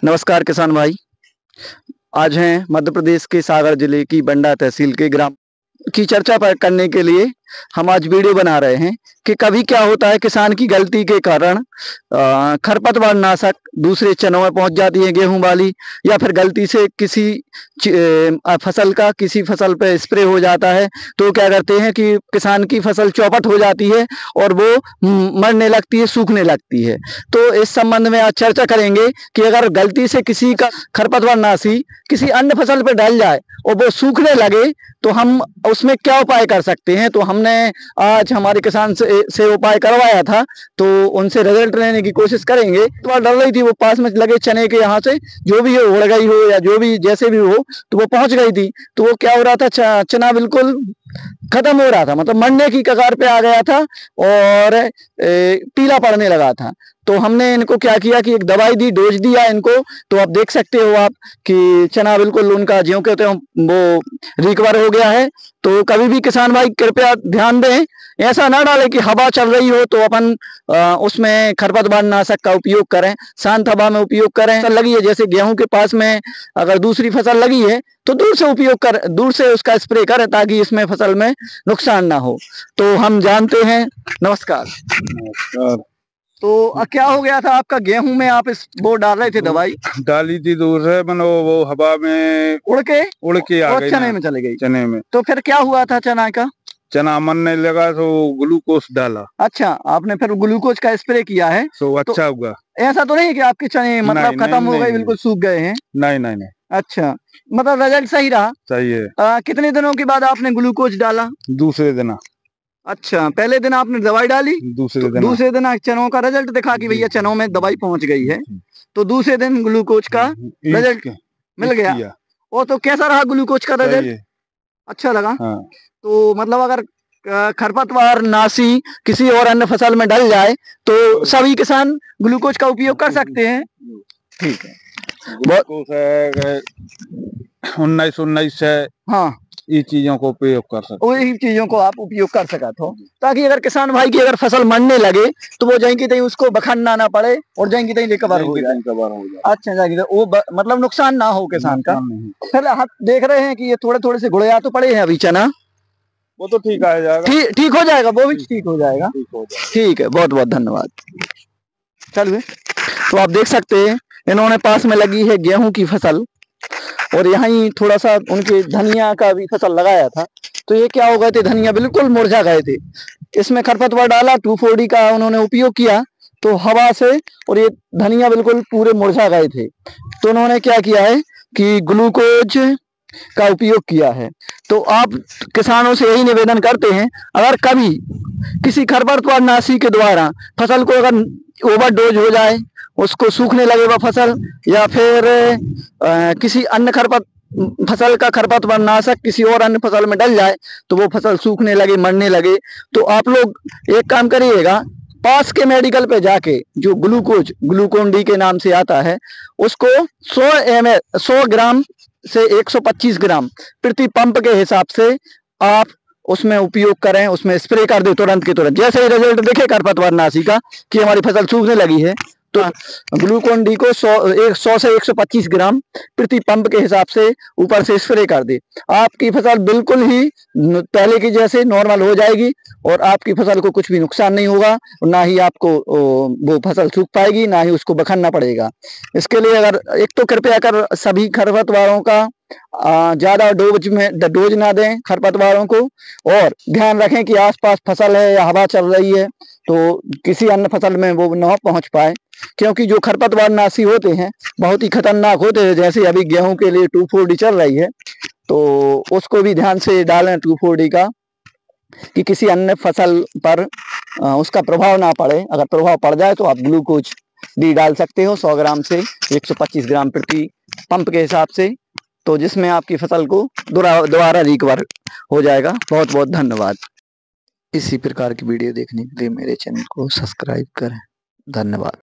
नमस्कार किसान भाई। आज हैं मध्य प्रदेश के सागर जिले की बंडा तहसील के ग्राम की चर्चा पर करने के लिए हम आज वीडियो बना रहे हैं कि कभी क्या होता है किसान की गलती के कारण खरपतवार नाशक दूसरे चनों में पहुंच जाती है गेहूं वाली, या फिर गलती से किसी फसल का किसी फसल पे स्प्रे हो जाता है तो क्या करते हैं कि किसान की फसल चौपट हो जाती है और वो मरने लगती है, सूखने लगती है। तो इस संबंध में आज चर्चा करेंगे कि अगर गलती से किसी का खरपतवार नाशी किसी अन्य फसल पर डल जाए और वो सूखने लगे तो हम उसमें क्या उपाय कर सकते हैं। तो हमने आज हमारे किसान से उपाय करवाया था, तो उनसे रिजल्ट लेने की कोशिश करेंगे। तो डर रही थी, वो पास में लगे चने के यहाँ से जो भी हो उड़ गई हो या जो भी जैसे भी हो, तो वो पहुंच गई थी। तो वो क्या हो रहा था, चना बिल्कुल खत्म हो रहा था, मतलब मरने की कगार पे आ गया था और पीला पड़ने लगा था। तो हमने इनको क्या किया कि एक दवाई दी, डोज दिया इनको। तो आप देख सकते हो आप कि चना बिल्कुल उनका ज्यों कहते हो वो रिकवर हो गया है। तो कभी भी किसान भाई कृपया ध्यान दें, ऐसा ना डालें कि हवा चल रही हो तो अपन उसमें खरपतवार नाशक का उपयोग करें, शांत हवा में उपयोग करें। फसल लगी है जैसे गेहूं के पास में अगर दूसरी फसल लगी है तो दूर से उपयोग कर, दूर से उसका स्प्रे करें ताकि इसमें फसल में नुकसान ना हो। तो हम जानते हैं। नमस्कार। नमस्कार। तो क्या हो गया था आपका गेहूं में, आप इस वो डाल रहे थे दवाई? डाली थी दूर से, मनो वो हवा में उड़ के आ गई, चने में चले गई। चने में तो फिर क्या हुआ था चना का? चना मरने लगा तो ग्लूकोज डाला। अच्छा, आपने फिर ग्लूकोज का स्प्रे किया है तो अच्छा हुआ। ऐसा तो नहीं कि आपके चने मतलब खत्म हो गए, बिल्कुल सूख गए हैं? नहीं नहीं नहीं। अच्छा, मतलब रिजल्ट सही रहा? सही है। कितने दिनों के बाद आपने ग्लूकोज डाला? दूसरे दिन। अच्छा, पहले दिन आपने दवाई डाली, दूसरे दिन चनों का रिजल्ट दिखा कि भैया चनों में दवाई पहुंच गई है, तो दूसरे दिन ग्लूकोज का रिजल्ट मिल गया। और तो कैसा रहा ग्लूकोज का रिजल्ट? अच्छा लगा। हाँ। तो मतलब अगर खरपतवार नाशी किसी और अन्य फसल में डल जाए तो सभी किसान ग्लूकोज का उपयोग कर सकते हैं। ठीक है। 19 है। हाँ, ये चीजों को उपयोग कर सकते, वही चीजों को आप उपयोग कर सकते हो ताकि अगर किसान भाई की अगर फसल मरने लगे तो वो जाएंगी तहीं उसको बखानना ना पड़े और जाएंगी तहीं रिकवर हो जाए। अच्छा, जाएंगी तो वो मतलब नुकसान ना हो किसान का। फिर आप देख रहे हैं कि ये थोड़े थोड़े से गुड़िया तो पड़े हैं अभी चना, वो तो ठीक आ जाएगा। ठीक हो जाएगा, वो भी ठीक हो जाएगा। ठीक है, बहुत बहुत धन्यवाद। चलिए, तो आप देख सकते हैं इन्होंने पास में लगी है गेहूं की फसल और यहाँ ही थोड़ा सा उनके धनिया का भी फसल लगाया था। तो ये क्या हो गए थे, धनिया बिल्कुल मुरझा गए थे। इसमें खरपतवार डाला, 2,4-D का उन्होंने उपयोग किया तो हवा से और ये धनिया बिल्कुल पूरे मुरझा गए थे। तो उन्होंने क्या किया है कि ग्लूकोज का उपयोग किया है। तो आप किसानों से यही निवेदन करते हैं, अगर कभी किसी खरपतवार नाशी के द्वारा फसल को अगर ओवरडोज हो जाए, उसको सूखने लगे वह फसल, या फिर किसी अन्य फसल का खरपतवार नाशक किसी और अन्य फसल में डल जाए तो वो फसल सूखने लगे, मरने लगे, तो आप लोग एक काम करिएगा, पास के मेडिकल पे जाके जो ग्लूकोन डी के नाम से आता है उसको 100 ग्राम से 125 ग्राम प्रति पंप के हिसाब से आप उसमें उपयोग करें, उसमें स्प्रे कर दे तुरंत के तुरंत। जैसे ही रिजल्ट दिखे खरपतवार नाशी का कि हमारी फसल सूखने लगी है तो ग्लूकोन डी को 100 से 125 ग्राम प्रति पंप के हिसाब से ऊपर से स्प्रे कर दे। आपकी फसल बिल्कुल ही पहले की जैसे नॉर्मल हो जाएगी और आपकी फसल को कुछ भी नुकसान नहीं होगा, ना ही आपको वो फसल सूख पाएगी, ना ही उसको बखानना पड़ेगा। इसके लिए अगर एक तो कृपया कर सभी खरपतवारों का ज्यादा डोज ना दें खरपतवारों को, और ध्यान रखें कि आसपास फसल है या हवा चल रही है तो किसी अन्य फसल में वो न पहुंच पाए, क्योंकि जो खरपतवार नाशी होते हैं बहुत ही खतरनाक होते हैं। जैसे अभी गेहूं के लिए 2,4-D चल रही है तो उसको भी ध्यान से डालें 2,4-D का, कि किसी अन्य फसल पर उसका प्रभाव ना पड़े। अगर प्रभाव पड़ जाए तो आप ग्लूकोज डी डाल सकते हो 100 ग्राम से 125 ग्राम प्रति पंप के हिसाब से, तो जिसमें आपकी फसल को दोबारा रिकवर हो जाएगा। बहुत बहुत धन्यवाद। इसी प्रकार की वीडियो देखने के लिए मेरे चैनल को सब्सक्राइब करें। धन्यवाद।